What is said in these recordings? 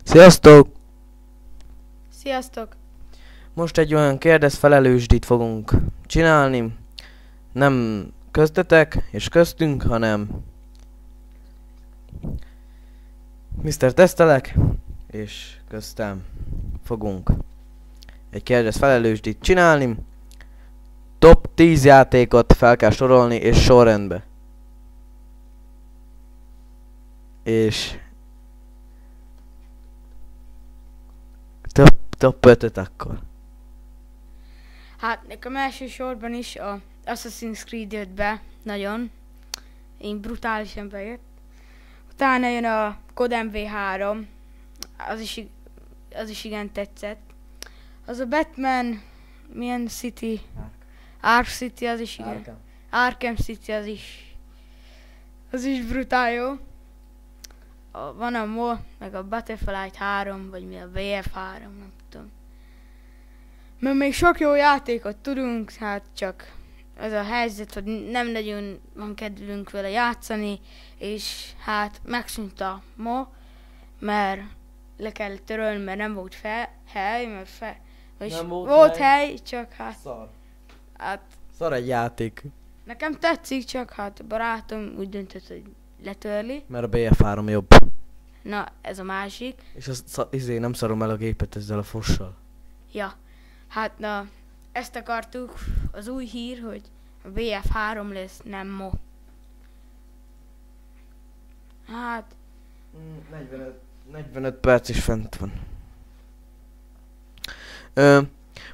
Sziasztok! Sziasztok! Most egy olyan kérdez-felelősdit fogunk csinálni. Nem köztetek és köztünk, hanem Mr. Tesztelek és köztem fogunk egy kérdez-felelősdit csinálni. Top 10 játékot fel kell sorolni és sorrendbe. És top 5-öt akkor. Hát nekem elsősorban is a Assassin's Creed jött be, nagyon. Én brutálisan bejött. Utána jön a COD MV3, az is igen tetszett. Az a Batman, milyen City? Ark City, az is igen. Arkham City, az is brutál jó. Van a meg a Battlefield 3, vagy mi a BF3, nem tudom. Mert még sok jó játékot tudunk, hát csak ez a helyzet, hogy nem nagyon van kedvünk vele játszani, és hát megszűnt a mert le kellett törölni, mert nem volt hely, mert Nem volt hely, csak hát... Szar. Hát Szar egy játék. nekem tetszik, csak hát a barátom úgy döntött, hogy letörli. Mert a BF3 jobb. Na, ez a másik. És nem szarom el a gépet ezzel a fossal. Ja, hát na, ezt akartuk, az új hír, hogy a BF3 lesz, nem mo. Hát, 45 perc is fent van.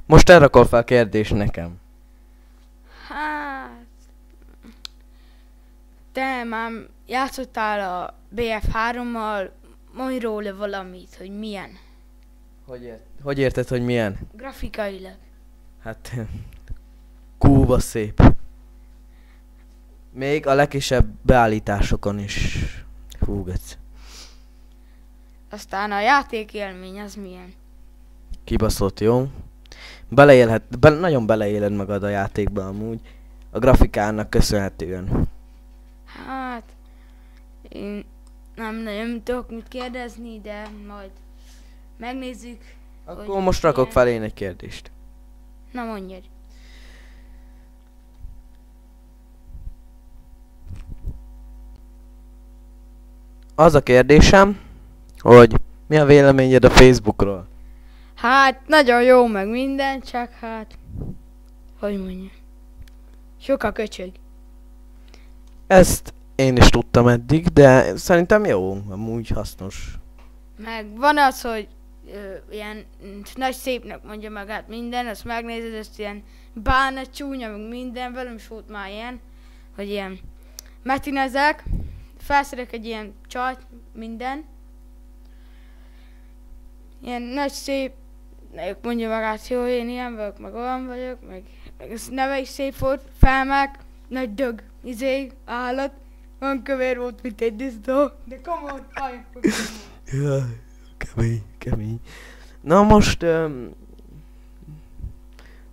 Most te rakol fel kérdést nekem. hát... Te már játszottál a BF3-mal, mondj róla valamit, hogy milyen. Hogy érted, hogy milyen? Grafikailag. Hát... Kúva szép. Még a legkisebb beállításokon is. Hú, gec. Aztán a játékélmény az milyen? Kibaszott jó. Nagyon beleéled magad a játékba amúgy. A grafikának köszönhetően. Hát... Én nem nagyon tudok mit kérdezni, de majd megnézzük. Akkor hogy most rakok milyen. fel én egy kérdést. Na mondjad. Az a kérdésem, hogy mi a véleményed a Facebookról? Hát nagyon jó meg minden, csak hát... Hogy mondjam? Sok a köcsög. Ezt én is tudtam eddig, de szerintem jó, amúgy hasznos. Meg van az, hogy ilyen nagy szépnek mondja magát minden, azt megnézed, ezt ilyen bánat, csúnya, meg minden, velem is volt már ilyen, hogy ilyen metinezek, felszedek egy ilyen csajt, minden. Ilyen nagy szép, mondja magát, jó, én ilyen vagyok, meg olyan vagyok, meg ez neve is szép volt, felmek, nagy dög, állat, van kövér volt, mint egy disznó, de komolyan, Ja, kemény. Na most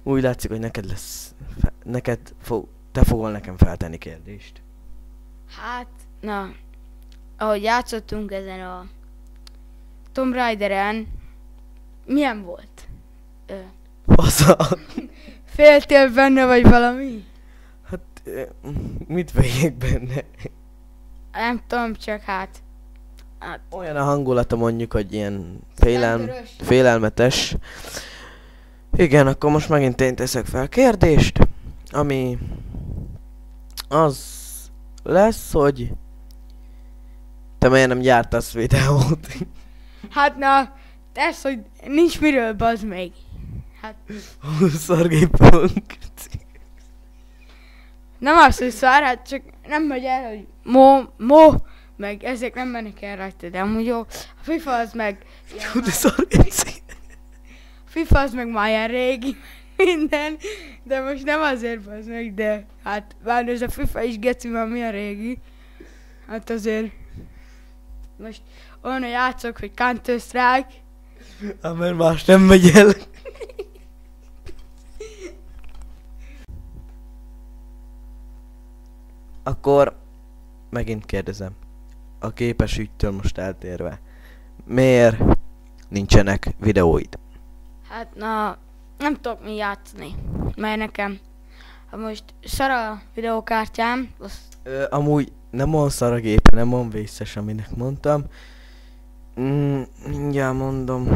úgy látszik, hogy neked lesz, te fogol nekem feltenni kérdést. Hát, na, ahogy játszottunk ezen a Tomb Raideren, milyen volt? Fasza. Féltél benne, vagy valami? Hát, mit vegyek benne? Nem tudom, csak hát... Olyan a hangulata mondjuk, hogy ilyen Rendőrös. félelmetes. Igen, akkor most megint én teszek fel kérdést, ami az lesz, hogy te miért nem gyártasz videót? Hát na, ez, hogy nincs miről, bazd meg. Hát, Szargépunk. nem az, hogy szar, hát csak nem megy el, hogy meg ezek nem mennek el rajta, de amúgy jó. A FIFA az meg... Jó, de szargépszik. FIFA az meg már ilyen régi, minden, de most nem azért bazd meg, de hát bár ez a FIFA is geci már milyen régi. Hát azért most olyan játszok, hogy Counter-Strike. Mert más nem megy el. Akkor megint kérdezem. A képes ügytől most eltérve. Miért nincsenek videóid? Hát na, nem tudok mi játszani, mert nekem most szar a videókártyám, azt Amúgy nem olyan szar a gépe, nem olyan vészes, aminek mondtam. Mindjárt mondom.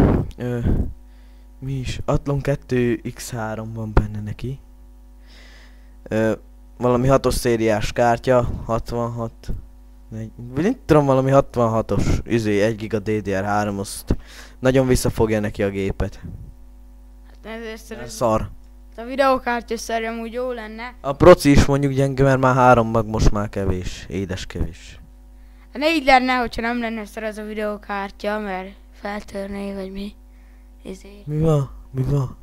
Mi is? Athlon 2 X3 van benne neki. Valami 6-os szériás kártya, 66. Vagy nem tudom, valami 66-os, 1 giga DDR3, azt nagyon visszafogja neki a gépet. hát ezért Szar. a videókártya szerűen úgy jó lenne. A proci is mondjuk gyenge, mert már 3 mag, most már kevés, édes kevés. Hát ne így lenne, hogyha nem lenne szar az a videókártya, mert feltörné, vagy mi. Ezért. Mi van? Mi van?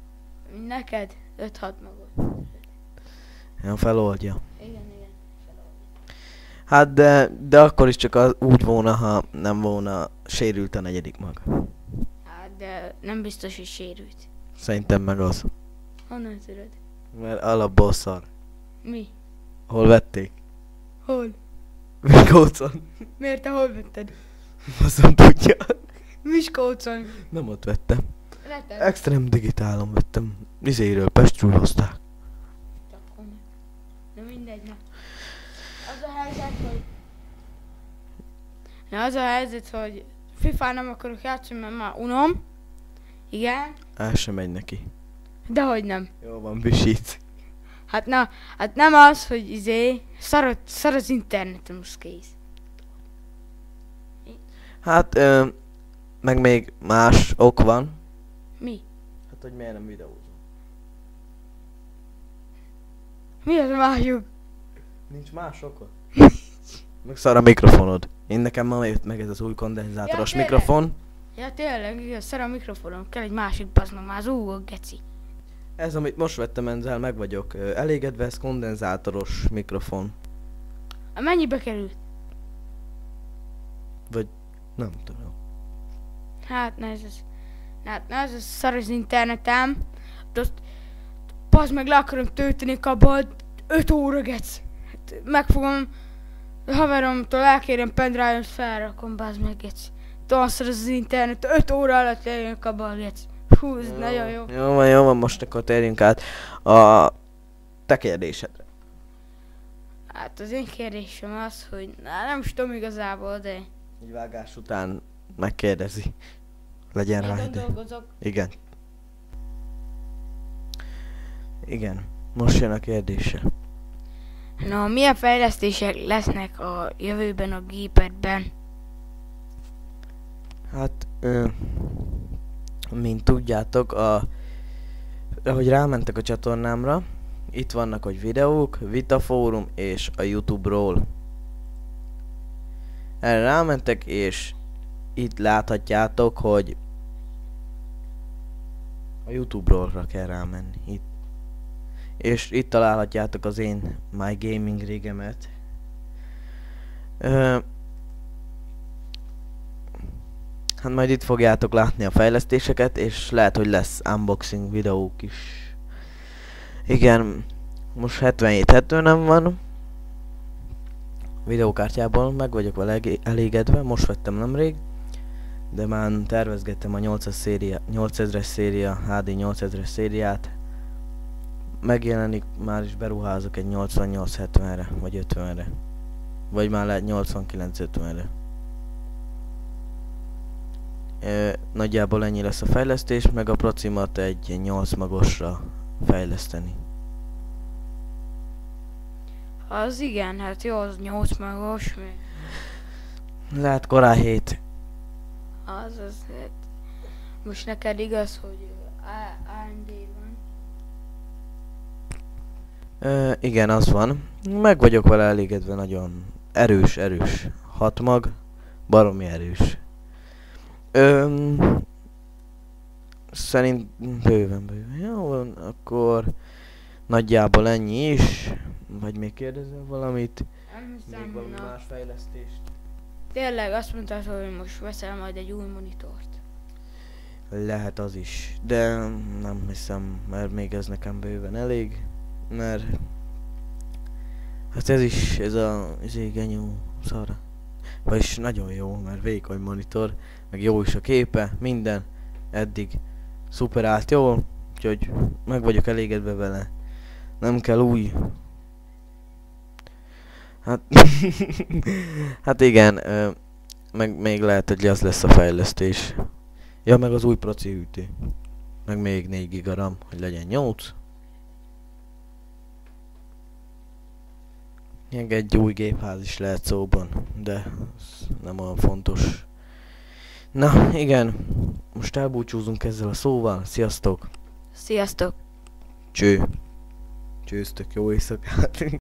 Neked 5-6 magot. Ja, feloldja. Igen. Hát de akkor is csak úgy volna, ha nem volna sérült a 4. mag. Hát de nem biztos, hogy sérült. Szerintem meg az. Honnan tudod? Mert alapból szar. Mi? Hol vették? Hol? Miskolcon. Miért te hol vetted? Azon tudja. Miskolcon. Nem ott vettem. Leted. Extrém digitálon vettem. Izéről, Pestről hozták. De mindegy, na. Az a helyzet, hogy... Na az a helyzet, hogy FIFA nem akarok játszani, mert már unom. Igen. El sem megy neki. Dehogy nem. Jó van, bisít. Hát na, hát nem az, hogy szar az internetem, most kész. Hát, meg még más ok van. Mi? Hát, hogy miért nem videózom. Mi az a másik? Nincs más oka? Meg szar a mikrofonod. Én nekem ma jött meg ez az új kondenzátoros Ja, tényleg? mikrofon. Ja tényleg, igaz, szar a mikrofonom, kell egy másik bazd már zúgok, geci. Ez, amit most vettem, ezzel meg vagyok elégedve, ez kondenzátoros mikrofon. Mennyibe került? Vagy nem tudom. Hát ez szar az internetem. De azt, bazd meg, le akarom tölteni kabalt 5 óra, gec. Hát megfogom, haveromtól elkérem pendrive-ot, felrakom, bazd meg, gec. Tudom, szar az internet, 5 óra alatt lejön kabal, gec. Hú, ez nagyon jó. Jó van, most akkor térjünk át a te kérdésedre. Hát az én kérdésem az, hogy nem is tudom igazából, de Egy vágás után megkérdezi. Legyen rá én ide. dolgozok. Igen. Igen. Most jön a kérdése. Na, milyen fejlesztések lesznek a jövőben a gépedben? Hát, mint tudjátok, ahogy rámentek a csatornámra, itt vannak, hogy videók, vitafórum és a YouTube-ról. Erre rámentek, és itt láthatjátok, hogy a YouTube-ról kell rámenni. Itt. És itt találhatjátok az én My Gaming Rigemet. Hát majd itt fogjátok látni a fejlesztéseket, és lehet, hogy lesz unboxing videók is. Igen, most 77 nem van. Videókártyából meg vagyok vele elégedve, most vettem nemrég. De már tervezgettem a 8000-es széria, HD 8000-es szériát. Megjelenik, már is beruházok egy 8870-re, vagy 50-re. Vagy már lehet 8950-re. Nagyjából ennyi lesz a fejlesztés, meg a procimat egy 8 magosra fejleszteni. Az igen, hát jó, az 8 magos, még. Lehet korán 7. Az, hát, most neked igaz, hogy AMD van. Igen, az van. Meg vagyok vele elégedve, nagyon erős. 6 mag, baromi erős. Szerint bőven. Jó van, akkor nagyjából ennyi is. Vagy még kérdezel valamit? Nem hiszem, Még valami na. más fejlesztést? Tényleg azt mondtad, hogy most veszel majd egy új monitort. Lehet az is, de nem hiszem, mert még ez nekem bőven elég, mert hát ez a genyó szar. Vagyis nagyon jó, mert vékony monitor, meg jó is a képe, minden, eddig szuper állt jól, úgyhogy meg vagyok elégedve vele. Nem kell új. Hát, hát igen, meg még lehet, hogy az lesz a fejlesztés. Ja, meg az új proci hűtő. Meg még 4 giga RAM, hogy legyen 8. Még egy új gépház is lehet szóban, de ez nem olyan fontos. Na, igen, most elbúcsúzunk ezzel a szóval. Sziasztok! Sziasztok! Cső! Csőztök, jó éjszakát!